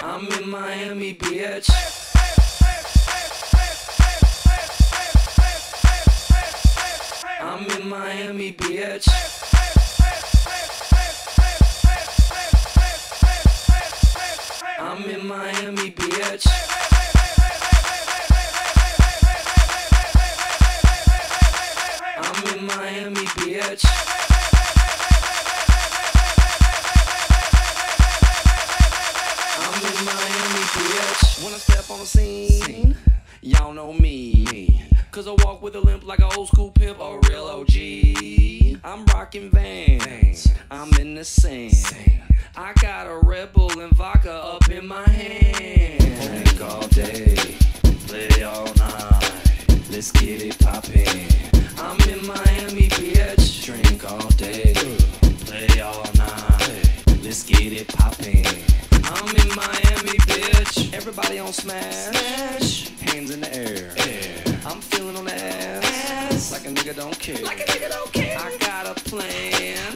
I'm in Miami, bitch. I'm in Miami, bitch. I'm in Miami, bitch. I'm in Miami, bitch. I'm in Miami, bitch. When I step on the scene, y'all know me. Cause I walk with a limp like an old school pimp, a real OG. I'm rocking Vans, I'm in the sand. I got a Red Bull and vodka up in my hand. Drink all day, play all night. Let's get it poppin'. I'm in Miami, bitch. Drink all day, play all night. Let's get it poppin'. I'm in Miami, bitch. Everybody on smash, hands in the air. I'm feeling on the ass like a nigga don't care. I got a plan.